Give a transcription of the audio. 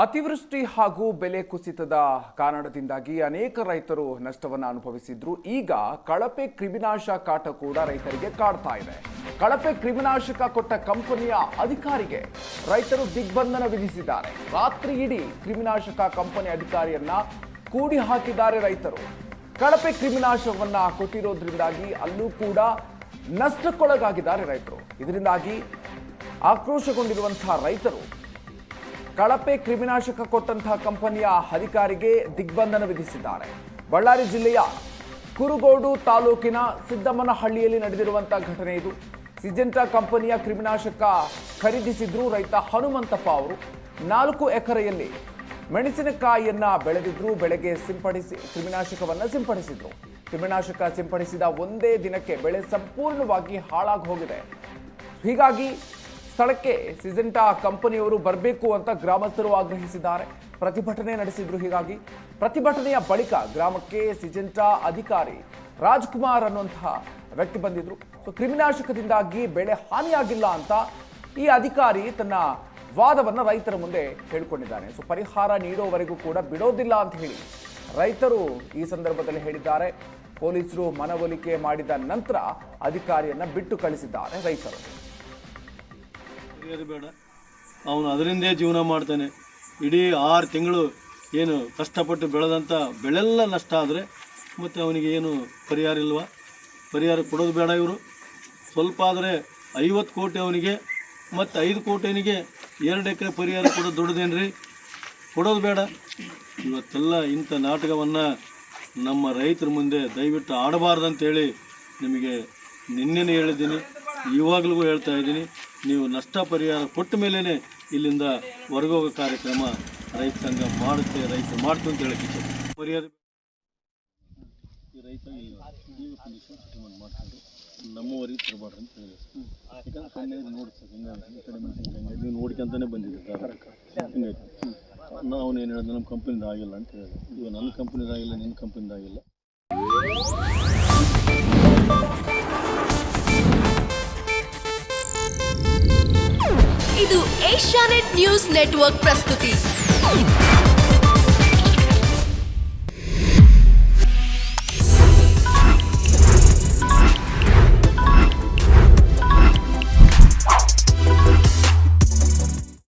ಅತಿವೃಷ್ಟಿ ಹಾಗೂ ಬೆಲೆ ಕುಸಿತದ ಕಾರಣದಿಂದಾಗಿ ಅನೇಕ ರೈತರು ನಷ್ಟವನ್ನು ಅನುಭವಿಸಿದ್ರು. ಈಗ ಕಳಪೆ ಕ್ರಿಮಿನಾಶಕ ಕಾಟ ಕೂಡ ರೈತರಿಗೆ ಕಾಡ್ತಾ ಇದೆ. ಕಳಪೆ ಕ್ರಿಮಿನಾಶಕ ಕೊಟ್ಟ ಕಂಪನಿಯ ಅಧಿಕಾರಿಗೆ ರೈತರು ದಿಗ್ಬಂಧನ ವಿಧಿಸಿದ್ದಾರೆ. ರಾತ್ರಿ ಇಡೀ ಕ್ರಿಮಿನಾಶಕ ಕಂಪನಿ ಅಧಿಕಾರಿಯನ್ನ ಕೂಡಿ ಹಾಕಿದ್ದಾರೆ ರೈತರು. ಕಳಪೆ ಕ್ರಿಮಿನಾಶಕವನ್ನ ಕೊಟ್ಟಿರೋದ್ರಿಂದಾಗಿ ಅಲ್ಲೂ ಕೂಡ ನಷ್ಟಕ್ಕೊಳಗಾಗಿದ್ದಾರೆ ರೈತರು. ಇದರಿಂದಾಗಿ ಆಕ್ರೋಶಗೊಂಡಿರುವಂತಹ ರೈತರು ಕಳಪೆ ಕ್ರಿಮಿನಾಶಕ ಕೊಟ್ಟಂತಹ ಕಂಪನಿಯ ಅಧಿಕಾರಿಗೆ ದಿಗ್ಬಂಧನ ವಿಧಿಸಿದ್ದಾರೆ. ಬಳ್ಳಾರಿ ಜಿಲ್ಲೆಯ ಕುರುಗೋಡು ತಾಲೂಕಿನ ಸಿದ್ದಮ್ಮನಹಳ್ಳಿಯಲ್ಲಿ ನಡೆದಿರುವಂತಹ ಘಟನೆ ಇದು. ಸಿಜೆಂಟಾ ಕಂಪನಿಯ ಕ್ರಿಮಿನಾಶಕ ಖರೀದಿಸಿದ್ರು ರೈತ ಹನುಮಂತಪ್ಪ ಅವರು. 4 ಎಕರೆಯಲ್ಲಿ ಮೆಣಸಿನಕಾಯಿಯನ್ನ ಬೆಳೆದಿದ್ರು. ಬೆಳೆಗೆ ಕ್ರಿಮಿನಾಶಕವನ್ನ ಸಿಂಪಡಿಸಿದ್ರು. ಕ್ರಿಮಿನಾಶಕ ಸಿಂಪಡಿಸಿದ ಒಂದೇ ದಿನಕ್ಕೆ ಬೆಳೆ ಸಂಪೂರ್ಣವಾಗಿ ಹಾಳಾಗಿ ಹೋಗಿದೆ. ಹೀಗಾಗಿ ಸ್ಥಳಕ್ಕೆ ಸಿಜೆಂಟಾ ಕಂಪನಿಯವರು ಬರಬೇಕು ಅಂತ ಗ್ರಾಮಸ್ಥರು ಆಗ್ರಹಿಸಿದ್ದಾರೆ. ಪ್ರತಿಭಟನೆ ನಡೆಸಿದ್ರು. ಹೀಗಾಗಿ ಪ್ರತಿಭಟನೆಯ ಬಳಿಕ ಗ್ರಾಮಕ್ಕೆ ಸಿಜೆಂಟಾ ಅಧಿಕಾರಿ ರಾಜ್ಕುಮಾರ್ ಅನ್ನುವಂತಹ ವ್ಯಕ್ತಿ ಬಂದಿದ್ರು. ಕ್ರಿಮಿನಾಶಕದಿಂದಾಗಿ ಬೆಳೆ ಹಾನಿಯಾಗಿಲ್ಲ ಅಂತ ಈ ಅಧಿಕಾರಿ ತನ್ನ ವಾದವನ್ನ ರೈತರ ಮುಂದೆ ಹೇಳಿಕೊಂಡಿದ್ದಾನೆ. ಪರಿಹಾರ ನೀಡುವವರೆಗೂ ಕೂಡ ಬಿಡೋದಿಲ್ಲ ಅಂತ ಹೇಳಿ ರೈತರು ಈ ಸಂದರ್ಭದಲ್ಲಿ ಹೇಳಿದ್ದಾರೆ. ಪೊಲೀಸರು ಮನವೊಲಿಕೆ ಮಾಡಿದ ನಂತರ ಅಧಿಕಾರಿಯನ್ನ ಬಿಟ್ಟು ಕಳಿಸಿದ್ದಾರೆ ರೈತರು. ಬೇಡ, ಅವನು ಅದರಿಂದೇ ಜೀವನ ಮಾಡ್ತಾನೆ. ಇಡೀ 6 ತಿಂಗಳು ಏನು ಕಷ್ಟಪಟ್ಟು ಬೆಳೆದಂಥ ಬೆಳೆಲ್ಲ ನಷ್ಟ ಆದರೆ ಮತ್ತು ಅವನಿಗೆ ಏನು ಪರಿಹಾರ ಇಲ್ವಾ? ಪರಿಹಾರ ಕೊಡೋದು ಬೇಡ. ಇವರು ಸ್ವಲ್ಪ ಆದರೆ 50 ಕೋಟಿ ಅವನಿಗೆ ಮತ್ತು 5 ಕೋಟಿನಿಗೆ 2 ಎಕರೆ ಪರಿಹಾರ ಕೊಡೋದು ದೊಡ್ಡದೇನ್ರಿ? ಕೊಡೋದು ಬೇಡ. ಇವತ್ತೆಲ್ಲ ಇಂಥ ನಾಟಕವನ್ನು ನಮ್ಮ ರೈತರ ಮುಂದೆ ದಯವಿಟ್ಟು ಆಡಬಾರ್ದಂತೇಳಿ ನಿಮಗೆ ನಿನ್ನೆನೇ ಹೇಳಿದ್ದೀನಿ, ಇವಾಗಲೂ ಹೇಳ್ತಾ ಇದ್ದೀನಿ. ನೀವು ನಷ್ಟ ಪರಿಹಾರ ಕೊಟ್ಟ ಮೇಲೇ ಇಲ್ಲಿಂದ ಹೊರಗೋಗೋ ಕಾರ್ಯಕ್ರಮ ರೈತ ಸಂಘ ಮಾಡುತ್ತೆ, ರೈತ ಮಾಡ್ತು ಅಂತ ಹೇಳಕ್ಕೆ ಇಚ್ಛೆ. ಪರಿಹಾರ ಈ ರೈತ ಕಂಡೀಷನ್ ಮಾಡ್ಕೊಂಡು ನಮ್ಮವರಿಗೆ ತರಬಾರ್ದು ಅಂತ ಹೇಳಿ. ಯಾಕಂದ್ರೆ ಕಣ್ಣೆ ನೋಡ್ತಾರೆ ಹಿಂಗಾಗಿ ಕಡಿಮೆ ನೀವು ನೋಡ್ಕೊಂತಾನೆ ಬಂದಿದ್ದಾರೆ. ಹಿಂಗಾಯ್ತು ನಾವು ಏನು ಹೇಳಿದ್ರೆ ನಮ್ಮ ಕಂಪ್ನಿದು ಆಗಿಲ್ಲ ಅಂತ ಹೇಳಿದೆ. ಇವಾಗ ನನ್ನ ಕಂಪ್ನಿದಾಗಿಲ್ಲ, ನಿನ್ನ ಕಂಪ್ನಿದಾಗಿಲ್ಲ. ಇದು ಏಷ್ಯಾನೆಟ್ ನ್ಯೂಸ್ ನೆಟ್ವರ್ಕ್ ಪ್ರಸ್ತುತಿ.